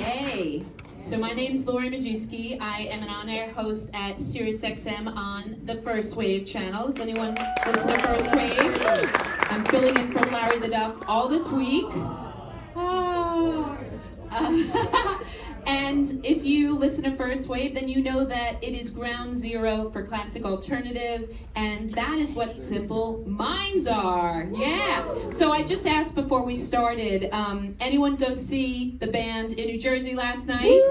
Hey, so my name's Lori Majewski. I am an on-air host at SiriusXM on the First Wave channel. Does anyone listen to First Wave? I'm filling in for Larry the Duck all this week. And if you listen to First Wave, then you know that it is ground zero for classic alternative, and that is what Simple Minds are. Yeah. So I just asked before we started, anyone go see the band in New Jersey last night?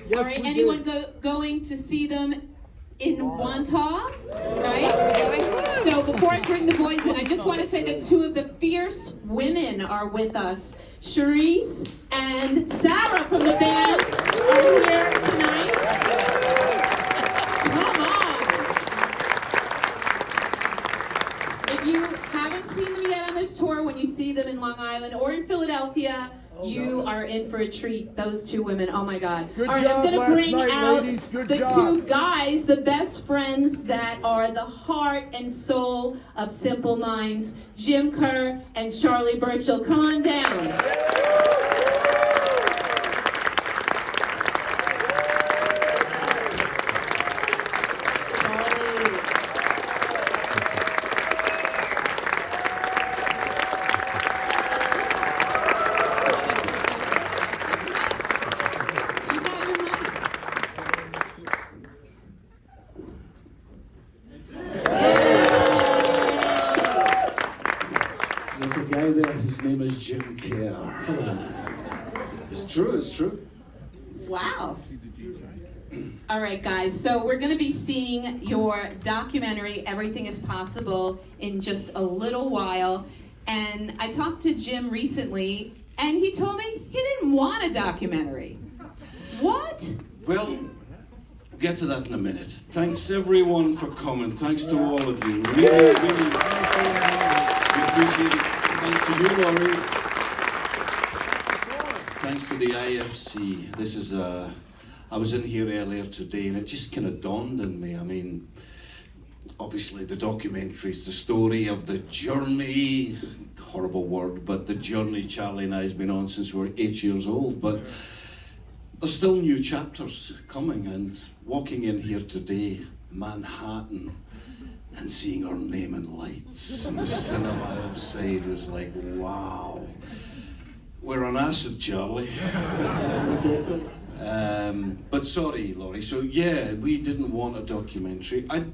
Yes, all right. Anyone going to see them in Wantagh? Right? So before I bring the boys in, I just want to say that two of the fierce women are with us. Cherise and Sarah from the band are here tonight. Come on. If you haven't seen them yet on this tour, when you see them in Long Island or in Philadelphia, you are in for a treat. Those two women, oh my God. Good All right, job I'm going to bring last night, out ladies. Good the job. two guys, the best friends that are the heart and soul of Simple Minds, Jim Kerr and Charlie Burchill. Come on down. There's a guy there, his name is Jim Kerr. It's true. Wow. All right, guys, so we're going to be seeing your documentary, Everything is Possible, in just a little while. And I talked to Jim recently, and he told me he didn't want a documentary. What? Well, we'll get to that in a minute. Thanks everyone for coming. Thanks to all of you. Really appreciate it. Thanks to you, Laurie. Thanks to the IFC. This is I was in here earlier today and it just kind of dawned on me. I mean, obviously the documentary is the story of the journey, horrible word, but the journey Charlie and I has been on since we were 8 years old. But there's still new chapters coming, and walking in here today, Manhattan, and seeing our name in lights in the cinema outside was like, wow. We're on acid, Charlie. But sorry, Laurie. So yeah, we didn't want a documentary. I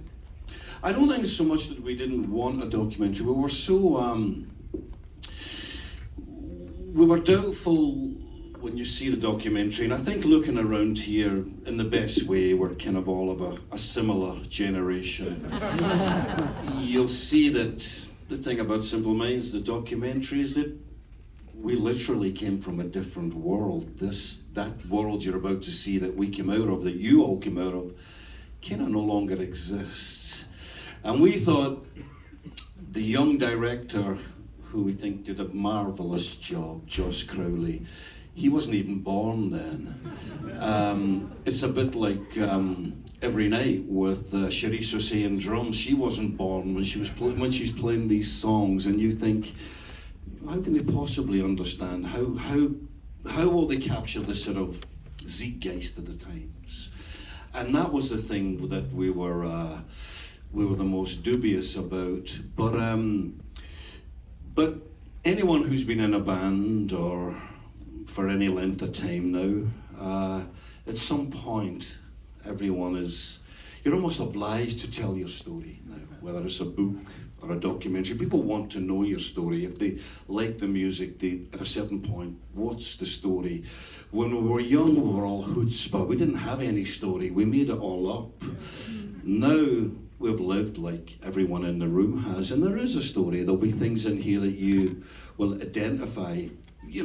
don't think it's so much that we didn't want a documentary. We were so we were doubtful when you see the documentary, and I think looking around here in the best way, we're kind of all of a similar generation. You'll see that the thing about Simple Minds, the documentary, is that we literally came from a different world. That world you're about to see that we came out of, that you all came out of, kind of no longer exists. And we thought the young director, who we think did a marvelous job, Joss Crowley, he wasn't even born then. It's a bit like Every Night with Cherise Osei drums. She wasn't born when she's playing these songs, and you think, how can they possibly understand? How will they capture the sort of zeitgeist of the times? And that was the thing that we were the most dubious about. But anyone who's been in a band or for any length of time now, at some point, you're almost obliged to tell your story now, whether it's a book or a documentary. People want to know your story. If they like the music, at a certain point, what's the story? When we were young, we were all chutzpah. We didn't have any story. We made it all up. Now, we've lived like everyone in the room has, and there is a story. There'll be things in here that you will identify,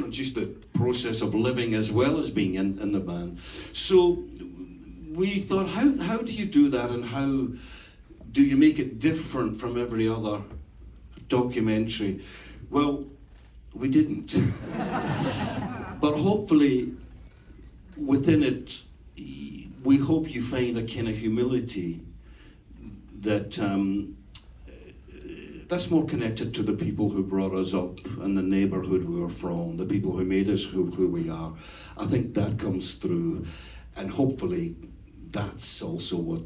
just the process of living as well as being in the band. So we thought, how do you do that, and how do you make it different from every other documentary? Well, we didn't. But hopefully within it, we hope you find a kind of humility that that's more connected to the people who brought us up and the neighbourhood we were from, the people who made us who we are. I think that comes through, and hopefully that's also what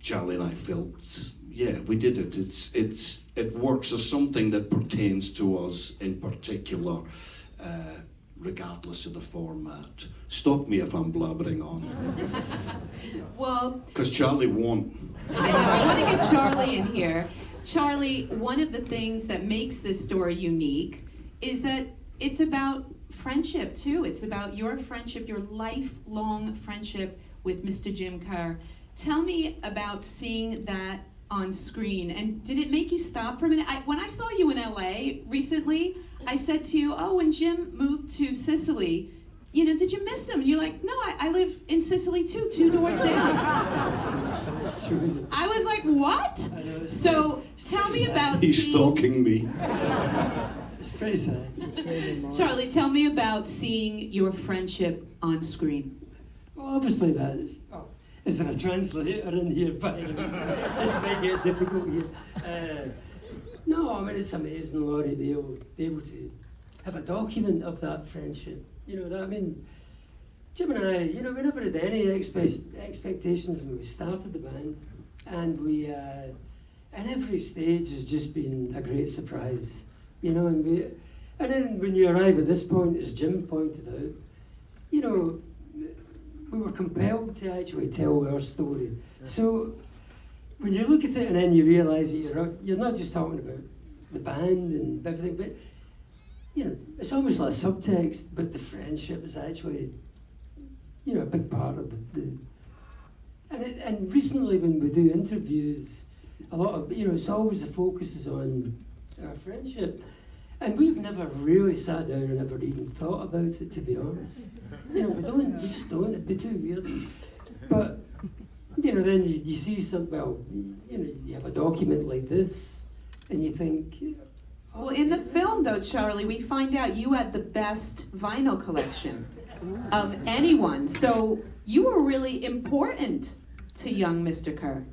Charlie and I felt. Yeah, we did it. It works as something that pertains to us in particular, regardless of the format. Stop me if I'm blabbering on. Well, Because Charlie won. I know, I want to get Charlie in here. Charlie, one of the things that makes this story unique is that it's about friendship too. It's about your friendship, your lifelong friendship with Mr. Jim Kerr. Tell me about seeing that on screen, and did it make you stop for a minute? When I saw you in LA recently, I said to you, oh, when Jim moved to Sicily, you know, did you miss him? And you're like, no, I live in Sicily too, 2 doors down. That's true. I was like, what? So tell me about He's stalking me. It's pretty sad. Charlie, tell me about seeing your friendship on screen. Well, obviously that is. Oh, is there a translator in here? But this might get difficult here. No, I mean it's amazing, Laurie, be able to have a document of that friendship. You know, I mean, Jim and I, you know, we never had any expectations when we started the band, and we, and every stage has just been a great surprise. You know, and then when you arrive at this point, as Jim pointed out, you know, we were compelled to actually tell our story. So when you look at it and then you realise that you're not just talking about the band and everything, but you know, it's almost like subtext, but the friendship is actually, you know, a big part of and recently when we do interviews, a lot of, you know, it's always the focus is on our friendship. And we've never really sat down and ever even thought about it, to be honest. You know, we just don't, it'd be too weird. But, you know, then you see well, you know, you have a document like this, and you think... Oh, Well, in the film, though, Charlie, we find out you had the best vinyl collection of anyone. So you were really important to young Mr. Kerr.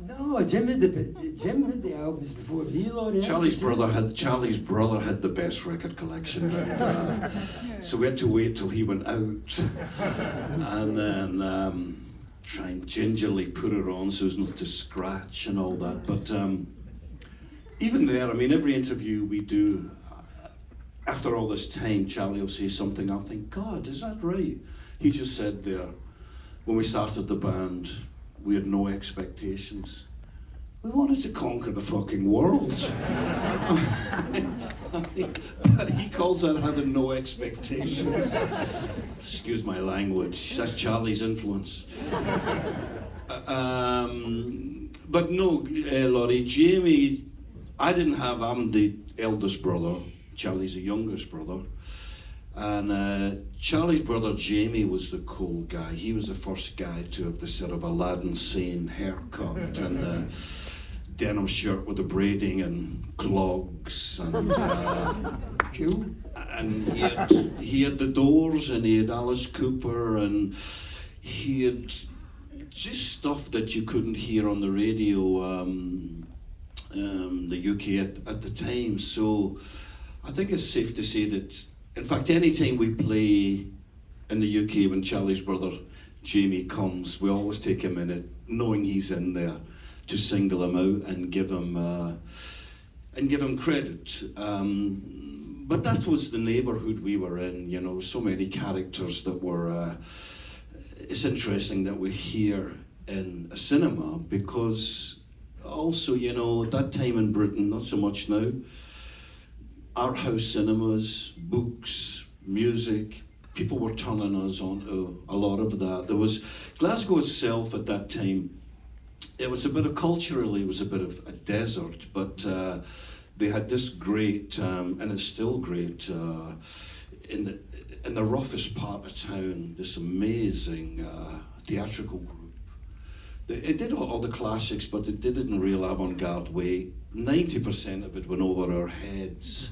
No, Jim had the albums before me, Laurie. Charlie's brother had the best record collection, and, so we had to wait till he went out, and then try and gingerly put it on so as not to scratch and all that. But even there, I mean, every interview we do, after all this time, Charlie will say something. I'll think, God, is that right? He just said there, when we started the band, we had no expectations. We wanted to conquer the fucking world. But he calls that having no expectations. Excuse my language, that's Charlie's influence. But no, Laurie, Jamie, I'm the eldest brother, Charlie's the youngest brother. And Charlie's brother Jamie was the cool guy. He was the first guy to have the sort of Aladdin Sane haircut and the denim shirt with the braiding and clogs and Cool. and he had the Doors and he had Alice Cooper and he had just stuff that you couldn't hear on the radio, the UK at the time. So I think it's safe to say that, in fact, any time we play in the UK when Charlie's brother Jamie comes, we always take a minute, knowing he's in there, to single him out and give him credit. But that was the neighbourhood we were in, you know, so many characters that were. It's interesting that we're here in a cinema because also, you know, at that time in Britain, not so much now, art house cinemas, books, music, people were turning us onto a lot of that. There was Glasgow itself at that time, it was a bit of culturally, it was a bit of a desert, but they had this great, and it's still great, in the roughest part of town, this amazing theatrical group. It did all the classics, but it did it in a real avant-garde way. 90% of it went over our heads,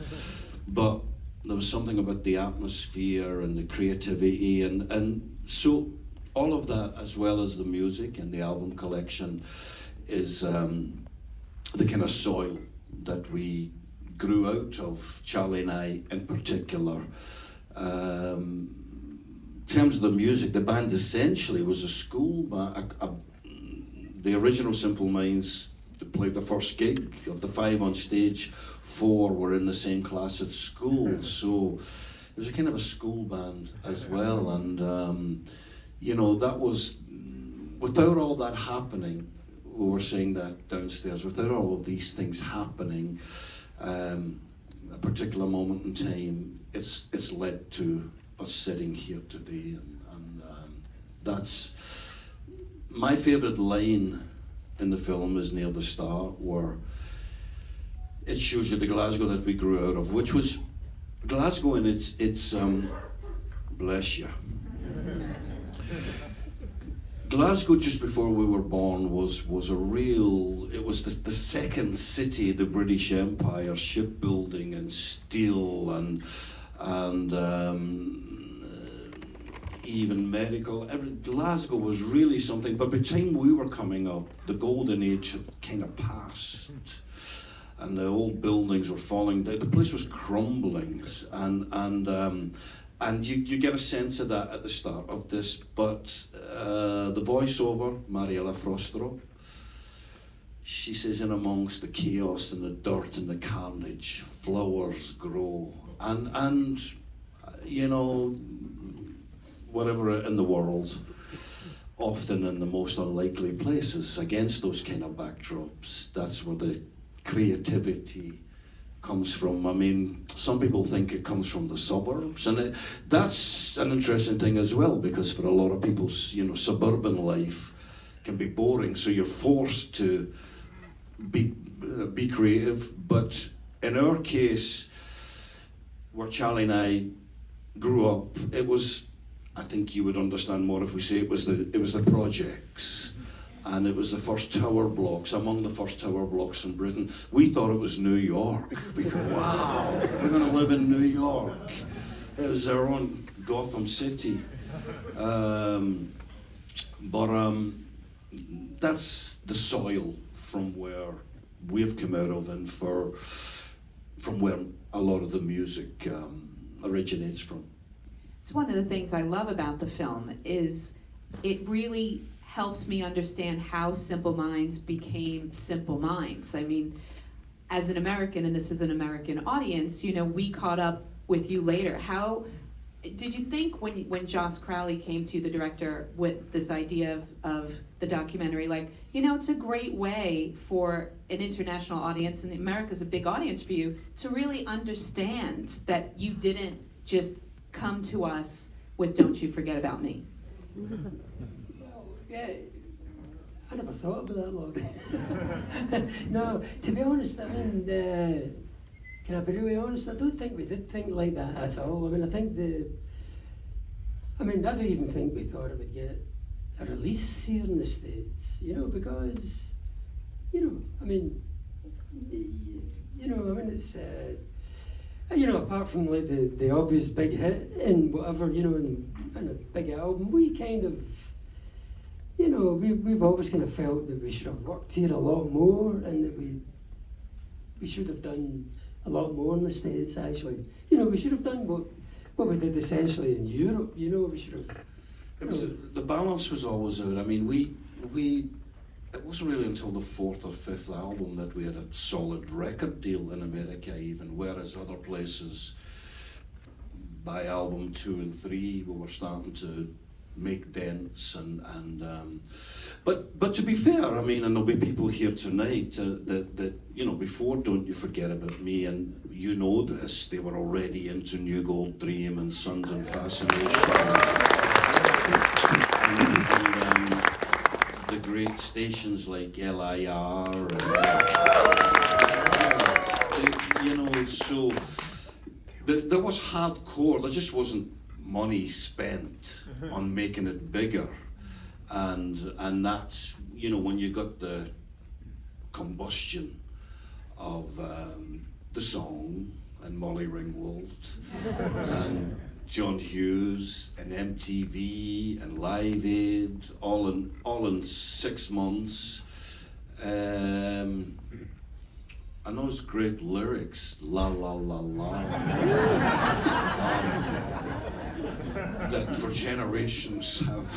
but there was something about the atmosphere and the creativity, and so all of that, as well as the music and the album collection, is the kind of soil that we grew out of, Charlie and I in particular. In terms of the music, the band essentially was a school band. The original Simple Minds played the first gig. Of the 5 on stage, 4 were in the same class at school. So it was a kind of a school band as well. And, you know, that was, without all that happening, we were saying that downstairs, without all of these things happening, a particular moment in time, it's led to us sitting here today, and that's my favourite line in the film is near the start, where it shows you the Glasgow that we grew out of, which was Glasgow, and it's bless you. Glasgow, just before we were born, was a real, it was the second city of the British Empire, shipbuilding and steel and even medical. Glasgow was really something, but by the time we were coming up, the golden age had kind of passed. And the old buildings were falling down. The place was crumbling, and you get a sense of that at the start of this. But the voiceover, Mariella Frostro, she says, in amongst the chaos and the dirt and the carnage, flowers grow. And you know, whatever in the world, often in the most unlikely places, against those kind of backdrops, that's where the creativity comes from. I mean, some people think it comes from the suburbs, and that's an interesting thing as well, because for a lot of people, you know, suburban life can be boring, so you're forced to be creative. But in our case, where Charlie and I grew up, it was, I think you would understand more if we say it was the projects, and it was the first tower blocks, among the first tower blocks in Britain. We thought it was New York, because wow, we're going to live in New York. It was our own Gotham City. But that's the soil from where we've come out of, and from where a lot of the music originates from. It's one of the things I love about the film is it really helps me understand how Simple Minds became Simple Minds. I mean, as an American, and this is an American audience, you know, we caught up with you later. How did you think when Joss Crowley came to you, the director, with this idea of the documentary, like, you know, it's a great way for an international audience, and America's a big audience for you, to really understand that you didn't just come to us with "Don't You Forget About Me"? Well, yeah, I never thought about that, Lord. No, to be honest, I mean, can I be really honest? I don't think we did think like that at all. I mean, I don't even think we thought it would get a release here in the States, you know, because, it's, apart from like the obvious big hit and whatever, and a big album, we kind of, we've always kind of felt that we should have worked here a lot more, and that we should have done a lot more in the States, actually. We should have done what we did essentially in Europe, we should have... The balance was always out. I mean, it wasn't really until the 4th or 5th album that we had a solid record deal in America even, whereas other places, by album 2 and 3, we were starting to make dents but to be fair, I mean, and there'll be people here tonight that before Don't You Forget About Me, and you know this, they were already into New Gold Dream and Sons and Fascination and the great stations like LIR and, so there was hardcore, there just wasn't money spent on making it bigger, and that's when you got the combustion of the song and Molly Ringwald and John Hughes and MTV and Live Aid all in 6 months. And those great lyrics, la la la la, that for generations have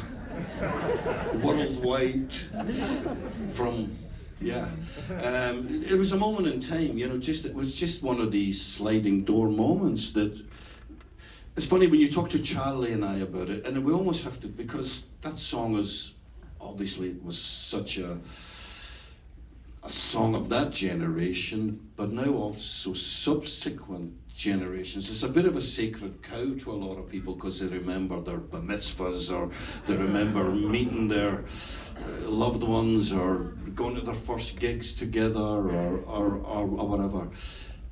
worldwide from, yeah. It was a moment in time, you know, it was just one of these sliding door moments that, it's funny when you talk to Charlie and I about it, and we almost have to, because that song is, obviously it was such a song of that generation, but now also subsequent generations. It's a bit of a sacred cow to a lot of people because they remember their bar mitzvahs, or they remember meeting their loved ones, or going to their first gigs together, or whatever.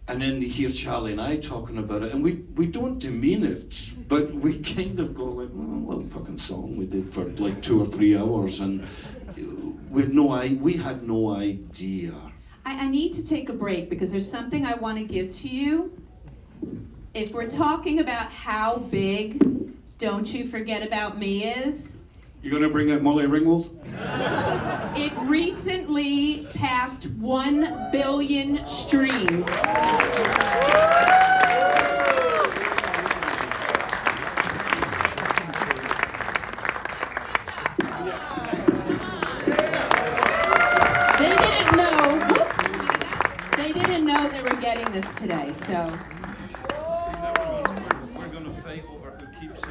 And then you hear Charlie and I talking about it, and we don't demean it, but we kind of go like, well, little fucking song we did for like 2 or 3 hours, and we had no idea. I need to take a break because there's something I want to give to you. If we're talking about how big Don't You Forget About Me is, You gonna bring out Molly Ringwald? it recently passed 1 billion streams. They didn't know they were getting this today, so. We're gonna fight over who keeps it.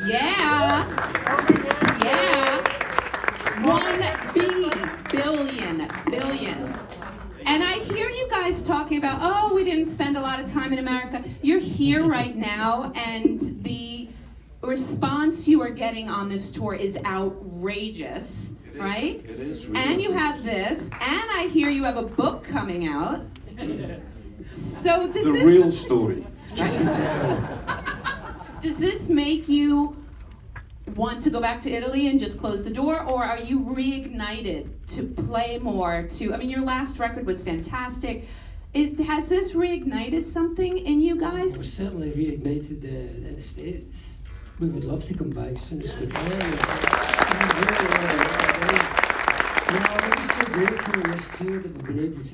Yeah. 1 billion. And I hear you guys talking about, oh, we didn't spend a lot of time in America. You're here right now, and the response you are getting on this tour is outrageous, right? It is really. And you have this, and I hear you have a book coming out. So does The this... real story. Does this make you want to go back to Italy and just close the door, or are you reignited to play more? I mean, your last record was fantastic. Has this reignited something in you guys? We're certainly reignited in the States. We would love to come back as soon as we can. We're just so grateful in this tour that we've been able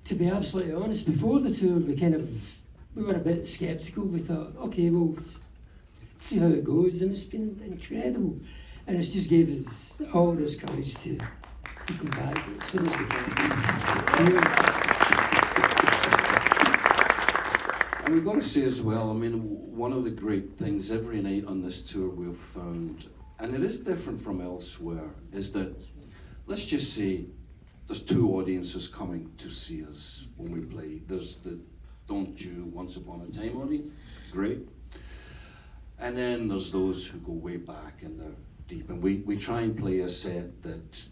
to be absolutely honest. Before the tour, we were a bit sceptical. We thought, okay, well, let's see how it goes, and it's been incredible. And it's just gave us all this courage to come back as soon as we can. And we've got to say as well, I mean, one of the great things every night on this tour we've found, and it is different from elsewhere, is that, let's just say, there's 2 audiences coming to see us when we play. There's the Don't You Once Upon a Time audience, great. And then there's those who go way back and they're deep. And we try and play a set that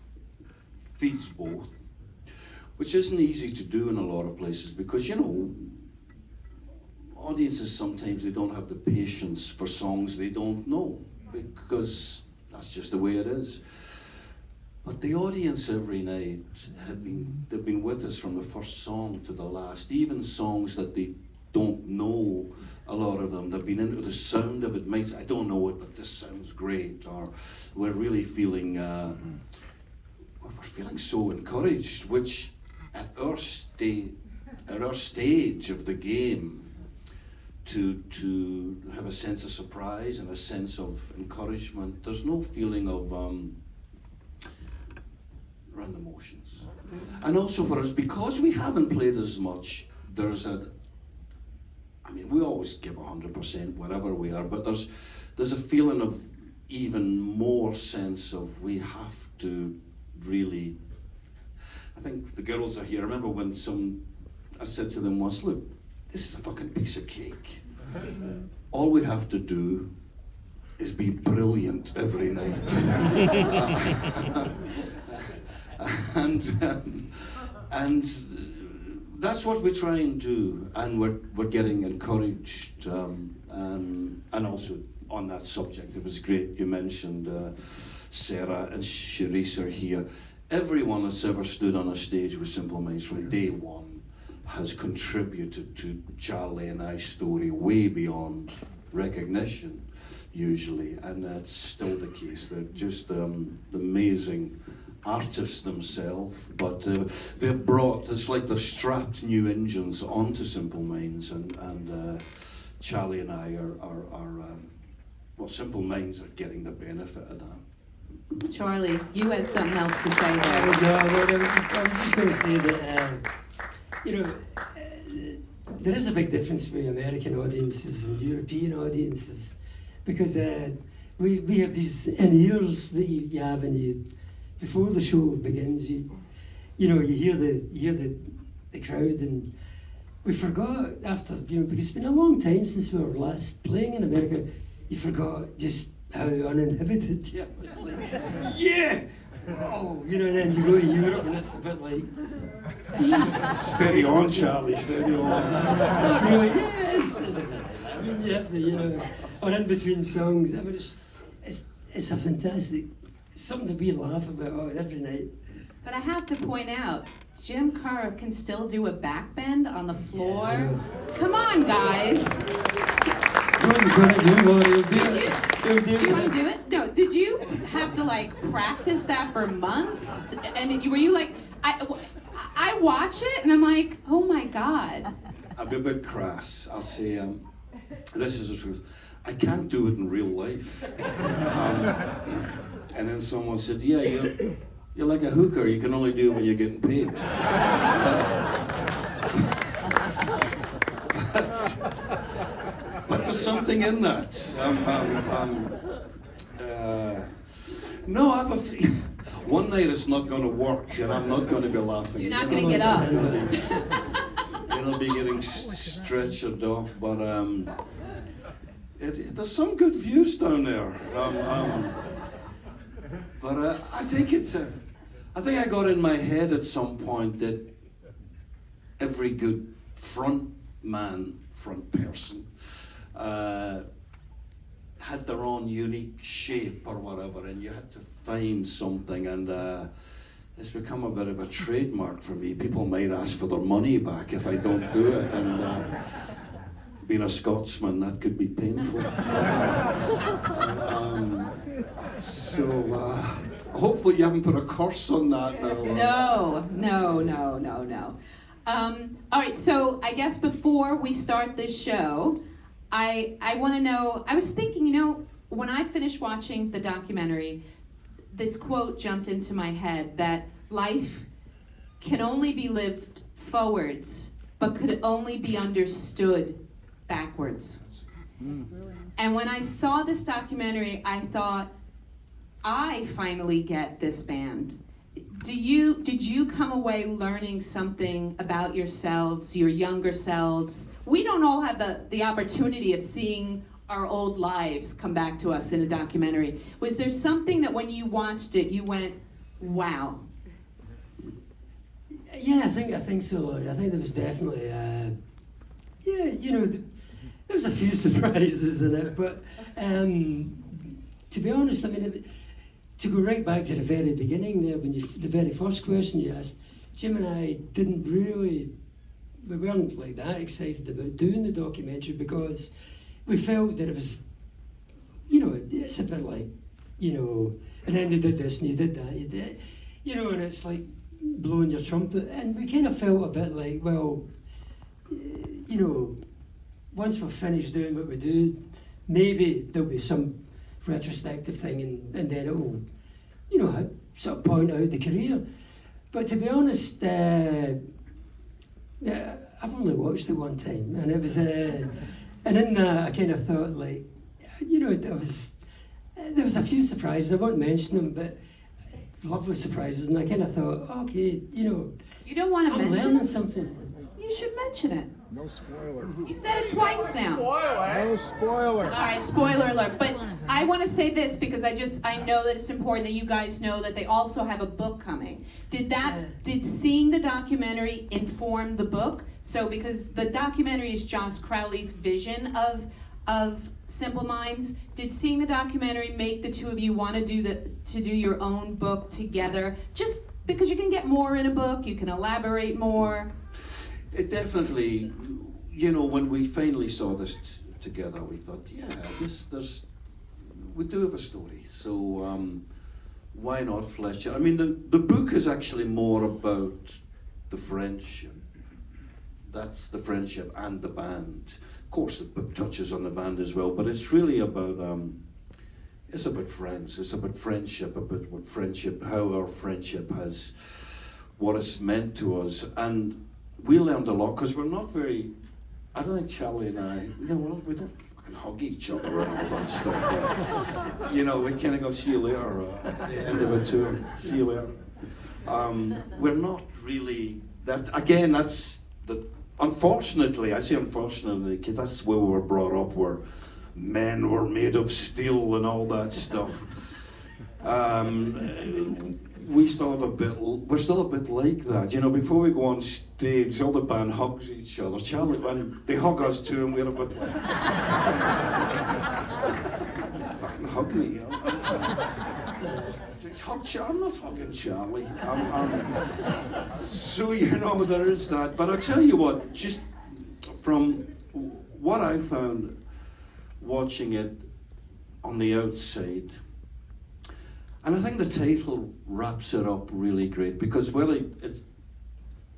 feeds both, which isn't easy to do in a lot of places because, you know, audiences sometimes they don't have the patience for songs they don't know because that's just the way it is. But the audience every night they've been with us from the first song to the last, even songs that they don't know, a lot of them. They've been into the sound of it. I don't know it, but this sounds great. Or we're really feeling, we're feeling so encouraged, which at our stage of the game, to have a sense of surprise and a sense of encouragement. There's no feeling of random emotions. And also for us, because we haven't played as much, we always give 100% wherever we are, but there's a feeling of even more sense of we have to really, I think the girls are here. I remember when I said to them once, look, this is a fucking piece of cake. All we have to do is be brilliant every night. And that's what we try and do, and we're getting encouraged, and also on that subject, it was great you mentioned Sarah and Charisse are here. Everyone that's ever stood on a stage with Simple Minds from day one has contributed to Charlie and I's story way beyond recognition, usually, and that's still the case. They're just amazing artists themselves, but they've brought, it's like they've strapped new engines onto Simple Minds, and Charlie and I are well, Simple Minds are getting the benefit of that. Charlie, you had something else to say Oh, there. no, I was just going to say that, there is a big difference between American audiences and European audiences, because we have these in-ears that you have, and before the show begins, you hear the crowd, and we forgot after, because it's been a long time since we were last playing in America. You forgot just how uninhibited you are. It's like, yeah! Oh, and then you go to Europe and it's a bit like... Steady on, Charlie, steady on. Not really, yeah, it's a bit like that. I mean, you have to, or in between songs. I mean, it's a fantastic, it's something that we laugh about every night. But I have to point out, Jim Kerr can still do a back bend on the floor. Yeah. Come on, guys. Do you want to do it? No, did you have to practice that for months? And were you like, I watch it and I'm like, oh my God. I'll be a bit crass. I'll say, this is the truth. I can't do it in real life. And then someone said, yeah, you're like a hooker. You can only do it when you're getting paid. But there's something in that. No, I have a one night it's not going to work, and I'm not going to be laughing. You're not going to get up. You'll be getting stretchered off, but there's some good views down there. But I think I think I got in my head at some point that every good front person had their own unique shape or whatever, and you had to find something, and it's become a bit of a trademark for me. People might ask for their money back if I don't do it, and being a Scotsman, that could be painful. So hopefully you haven't put a curse on that now. No. All right, so I guess before we start this show, I want to know, I was thinking, when I finished watching the documentary, this quote jumped into my head that life can only be lived forwards, but could only be understood backwards. And when I saw this documentary, I thought, I finally get this band. Did you come away learning something about yourselves, your younger selves? We don't all have the opportunity of seeing our old lives come back to us in a documentary. Was there something that when you watched it, you went, wow? Yeah, I think so, Laurie. I think there was definitely, there was a few surprises in it, but to be honest, I mean, to go right back to the very beginning there, the very first question you asked, Jim and I we weren't like that excited about doing the documentary because we felt that it was, it's a bit like, and then you did this and you did that, and it's like blowing your trumpet, and we kind of felt a bit like, well, once we're finished doing what we do, maybe there'll be some retrospective thing, and then it will, sort of point out the career. But to be honest, I've only watched it one time, and it was, and in that I kind of thought, like, there was a few surprises. I won't mention them, but lovely surprises, and I kind of thought, okay, You don't want to I'm mention learning it? something. You should mention it. No spoiler. You said it twice now. No spoiler. All right, spoiler alert. But I want to say this because I know that it's important that you guys know that they also have a book coming. Did seeing the documentary inform the book? So because the documentary is Joss Crowley's vision of Simple Minds, did seeing the documentary make the two of you want to do your own book together? Just because you can get more in a book, you can elaborate more. it definitely, you know, when we finally saw this together, we thought, yeah, we do have a story. So why not flesh it? I mean, the book is actually more about the friendship. That's the friendship and the band. Of course, the book touches on the band as well, but it's really about it's about friends. It's about friendship, about what friendship, how our friendship has, what it's meant to us, and we learned a lot because we're not very. I don't think Charlie and I, you know, we don't fucking hug each other and all that stuff. You know, we kind of go, see you later at the end of a tour. See you later. We're not really that. Again, that's the. Unfortunately, I say unfortunately, because that's where we were brought up, where men were made of steel and all that stuff. We still have we're still a bit like that. You know, before we go on stage, all the band hugs each other. Charlie, and they hug us too, and we're a bit like, fucking hug me, you know. I'm not hugging Charlie. So, you know, there is that. But I'll tell you what, just from what I found watching it on the outside, and I think the title wraps it up really great, because whether it's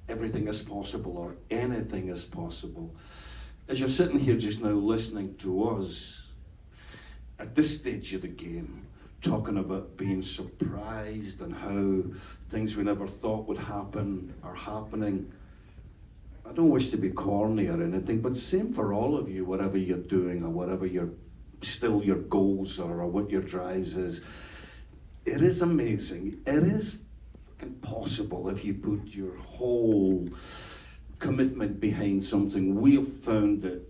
everything is possible or anything is possible, as you're sitting here just now listening to us at this stage of the game, talking about being surprised and how things we never thought would happen are happening. I don't wish to be corny or anything, but same for all of you, whatever you're doing or whatever your goals are or what your drives is. It is amazing. It is fucking possible if you put your whole commitment behind something. We have found that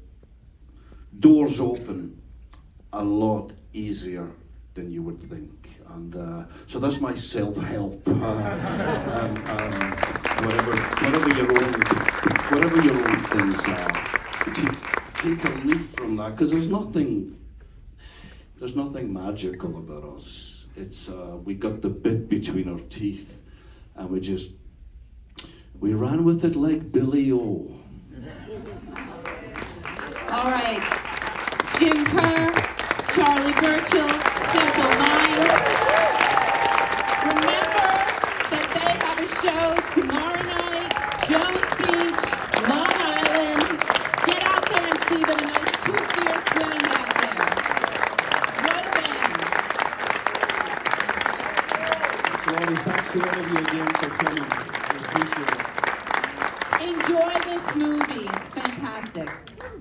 doors open a lot easier than you would think, and so that's my self-help. Whatever your own things are, take a leaf from that, because there's nothing magical about us. It's we got the bit between our teeth, and we ran with it like Billy O. All right, Jim Kerr, Charlie Burchill, Simple Minds. Remember that they have a show tomorrow night, Jones Beach, Long Island. Get out there and see them in those two fierce women back there. What a band. Charlie, thanks to all of you again for coming. We appreciate it. Enjoy this movie. It's fantastic.